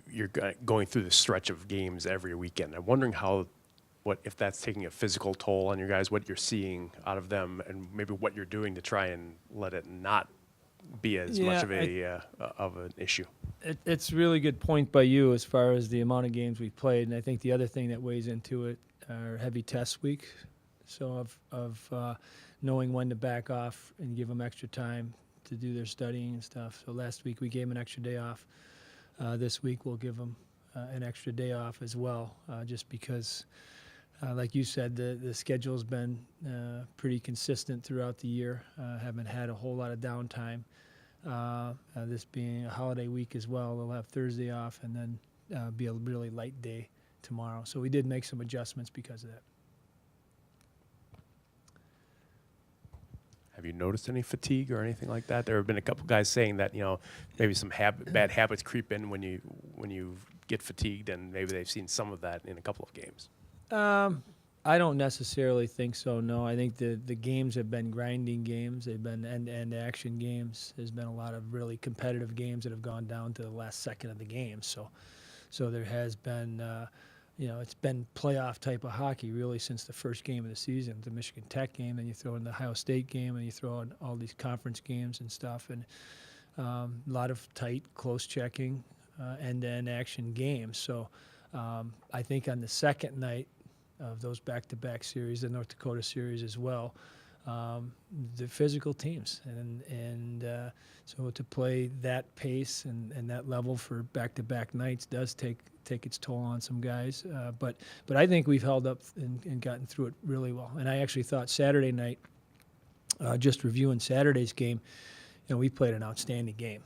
you're going through the stretch of games every weekend. I'm wondering if that's taking a physical toll on your guys, what you're seeing out of them, and maybe what you're doing to try and let it not be as much of an issue. It's a really good point by you as far as the amount of games we've played, and I think the other thing that weighs into it are heavy test week. So of knowing when to back off and give them extra time to do their studying and stuff. So last week we gave them an extra day off. This week we'll give them an extra day off as well, just because, like you said, the schedule's been pretty consistent throughout the year. Haven't had a whole lot of downtime. This being a holiday week as well, they'll have Thursday off and then be a really light day tomorrow. So we did make some adjustments because of that. Have you noticed any fatigue or anything like that? There have been a couple guys saying that maybe some bad habits creep in when you get fatigued, and maybe they've seen some of that in a couple of games. I don't necessarily think so, no. I think the games have been grinding games. They've been end-to-end action games. There's been a lot of really competitive games that have gone down to the last second of the game. So there has been, it's been playoff type of hockey really since the first game of the season, the Michigan Tech game, then you throw in the Ohio State game, and you throw in all these conference games and stuff. And a lot of tight, close checking, end-to-end action games. So I think on the second night of those back-to-back series, the North Dakota series as well, the physical teams, and so to play that pace and that level for back-to-back nights does take its toll on some guys. But I think we've held up and gotten through it really well. And I actually thought Saturday night, just reviewing Saturday's game, we played an outstanding game.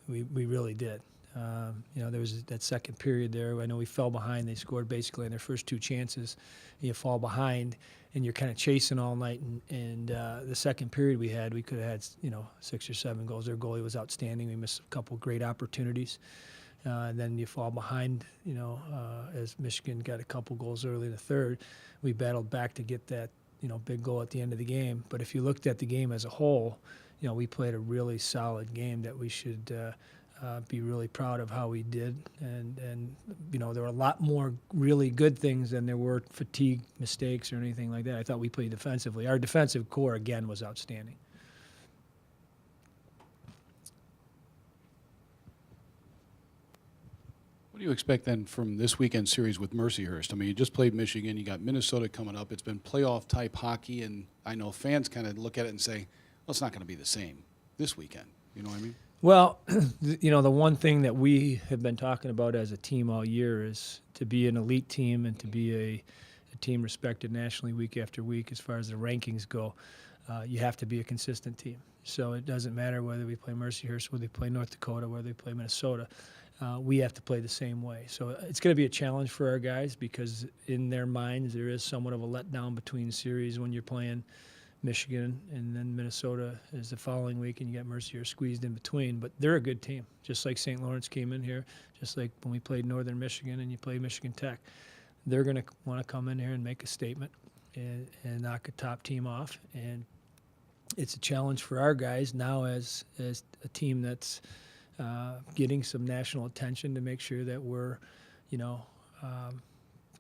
We really did. There was that second period there. I know we fell behind. They scored basically in their first two chances. You fall behind, and you're kind of chasing all night. And the second period we could have had 6 or 7 goals. Their goalie was outstanding. We missed a couple great opportunities. And then you fall behind, as Michigan got a couple goals early in the third. We battled back to get that, big goal at the end of the game. But if you looked at the game as a whole, we played a really solid game that we should be really proud of how we did. And there were a lot more really good things than there were fatigue mistakes or anything like that. I thought we played defensively. Our defensive core, again, was outstanding. What do you expect then from this weekend series with Mercyhurst? I mean, you just played Michigan. You got Minnesota coming up. It's been playoff-type hockey, and I know fans kind of look at it and say, well, it's not going to be the same this weekend. You know what I mean? Well, the one thing that we have been talking about as a team all year is to be an elite team and to be a team respected nationally week after week as far as the rankings go. You have to be a consistent team. So it doesn't matter whether we play Mercyhurst, whether we play North Dakota, whether we play Minnesota. We have to play the same way. So it's going to be a challenge for our guys because in their minds there is somewhat of a letdown between series when you're playing Michigan and then Minnesota is the following week, and you got Mercyhurst squeezed in between. But they're a good team, just like St. Lawrence came in here, just like when we played Northern Michigan and you played Michigan Tech. They're going to want to come in here and make a statement and knock a top team off. And it's a challenge for our guys now as a team that's getting some national attention to make sure that we're,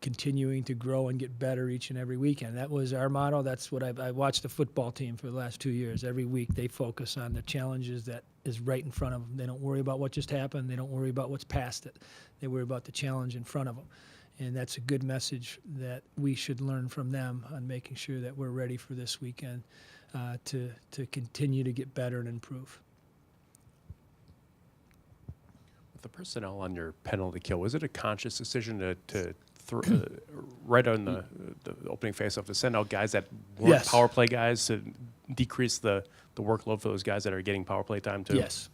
continuing to grow and get better each and every weekend. That was our motto. That's what I watched the football team for the last 2 years. Every week they focus on the challenges that is right in front of them. They don't worry about what just happened. They don't worry about what's past it. They worry about the challenge in front of them. And that's a good message that we should learn from them on making sure that we're ready for this weekend to continue to get better and improve. With the personnel on your penalty kill, was it a conscious decision to right on the opening faceoff to send out guys that weren't Yes. power play guys to decrease the workload for those guys that are getting power play time too? Yes,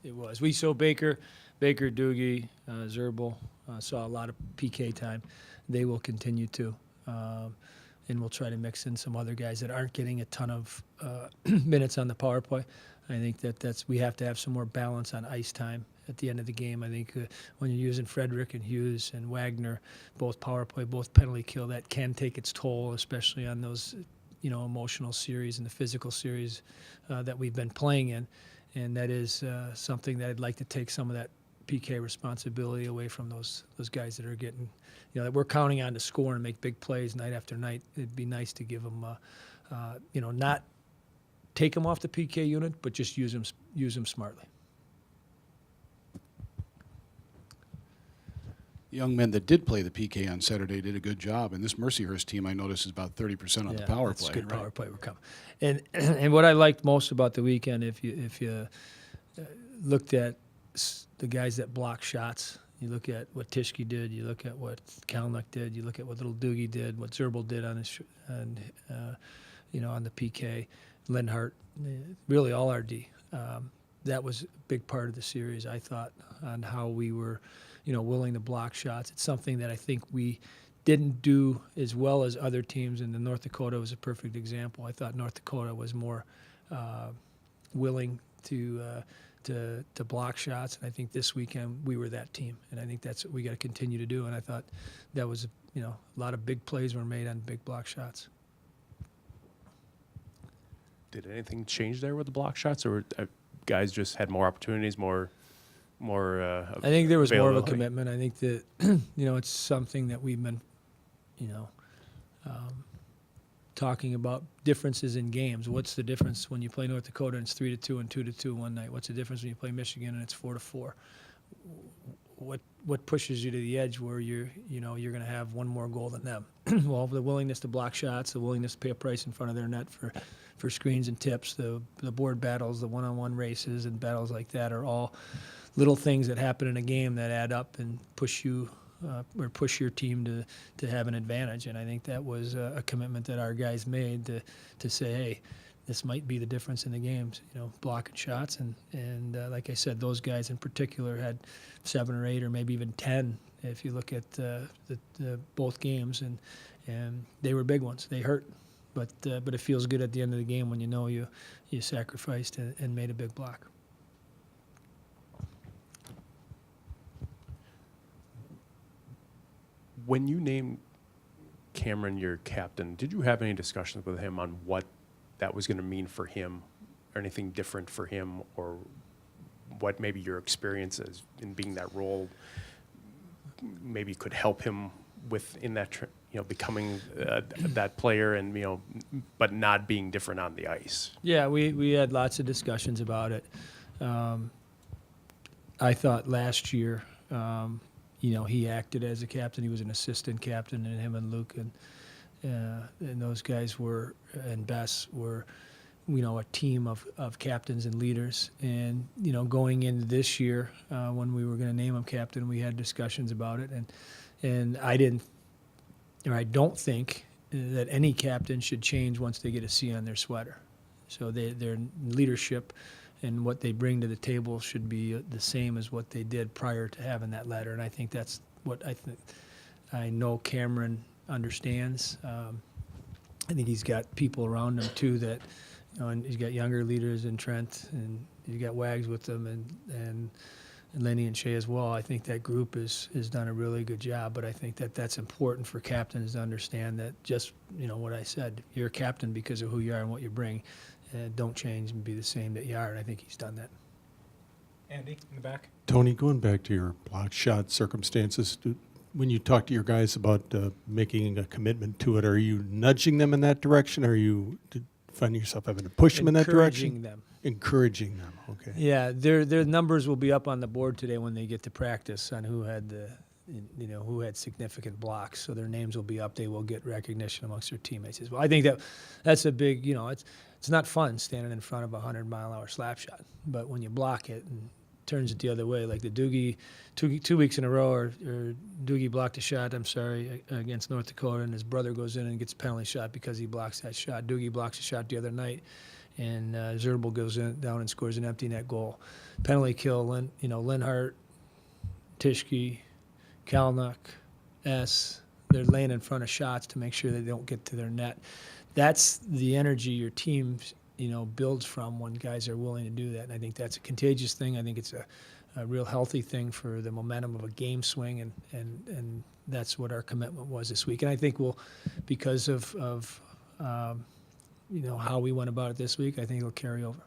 it was. We saw Baker, Doogie, Zerbal, saw a lot of PK time. They will continue to. And we'll try to mix in some other guys that aren't getting a ton of minutes on the power play. I think that's we have to have some more balance on ice time at the end of the game. I think when you're using Frederick and Hughes and Wagner, both power play, both penalty kill, that can take its toll, especially on those emotional series and the physical series that we've been playing in. And that is something that I'd like to take some of that PK responsibility away from those guys that are getting, that we're counting on to score and make big plays night after night. It'd be nice to give them, not take them off the PK unit, but just use them smartly. Young men that did play the PK on Saturday did a good job, and this Mercyhurst team I noticed is about 30% on the power that's play. a good right? power play we're coming. And what I liked most about the weekend, if you looked at the guys that block shots, you look at what Tischke did, you look at what Kalnick did, you look at what little Doogie did, what Zerbal did on his on the PK, Linhart, really all our D. That was a big part of the series, I thought, on how we were, willing to block shots. It's something that I think we didn't do as well as other teams, and the North Dakota was a perfect example. I thought North Dakota was more willing to block shots, and I think this weekend we were that team, and I think that's what we got to continue to do. And I thought that was, a lot of big plays were made on big block shots. Did anything change there with the block shots, or guys just had more opportunities, more? I think there was more of a availability? commitment. I think that it's something that we've been, talking about differences in games. What's the difference when you play North Dakota and it's 3-2 and 2-2 one night? What's the difference when you play Michigan and it's 4-4? What pushes you to the edge where you're going to have one more goal than them? Well, the willingness to block shots, the willingness to pay a price in front of their net for screens and tips, the board battles, the one-on-one races and battles like that are all little things that happen in a game that add up and push you or push your team to have an advantage. And I think that was a commitment that our guys made to say, hey, this might be the difference in the games, blocking shots. And like I said, those guys in particular had 7 or 8 or maybe even 10 if you look at the both games. And they were big ones. They hurt. But it feels good at the end of the game when you sacrificed and made a big block. When you named Cameron your captain, did you have any discussions with him on what that was going to mean for him, or anything different for him, or what maybe your experiences in being that role maybe could help him within that, becoming that player, and but not being different on the ice? Yeah, we had lots of discussions about it. I thought last year, he acted as a captain. He was an assistant captain, and him and Luke and those guys and Bess were, a team of captains and leaders. And, going into this year, when we were going to name him captain, we had discussions about it. And I don't think that any captain should change once they get a C on their sweater. So their leadership and what they bring to the table should be the same as what they did prior to having that letter. And I think that's what I know Cameron understands. I think he's got people around him too that, and he's got younger leaders in Trent, and he's got Wags with them, and Lenny and Shea as well. I think that group has done a really good job, but I think that's important for captains to understand that just, what I said, you're a captain because of who you are and what you bring. Don't change and be the same that you are, and I think he's done that. Andy, in the back. Tony, going back to your block shot circumstances, when you talk to your guys about making a commitment to it, are you nudging them in that direction, or are you finding yourself having to push them in that direction? Encouraging them, okay. Yeah, their numbers will be up on the board today when they get to practice on who had who had significant blocks. So their names will be up. They will get recognition amongst their teammates as well. I think that's a big, it's not fun standing in front of a 100-mile-an-hour slap shot, but when you block it and turns it the other way, like the Doogie, 2 weeks in a row, or Doogie blocked a shot, against North Dakota, and his brother goes in and gets a penalty shot because he blocks that shot. Doogie blocks a shot the other night, and Zerbal goes down and scores an empty net goal. Penalty kill, Linhart, Tischke, Kalnick, they're laying in front of shots to make sure they don't get to their net. That's the energy your team, builds from when guys are willing to do that. And I think that's a contagious thing. I think it's a real healthy thing for the momentum of a game swing, and that's what our commitment was this week. And I think because of how we went about it this week, I think it'll carry over.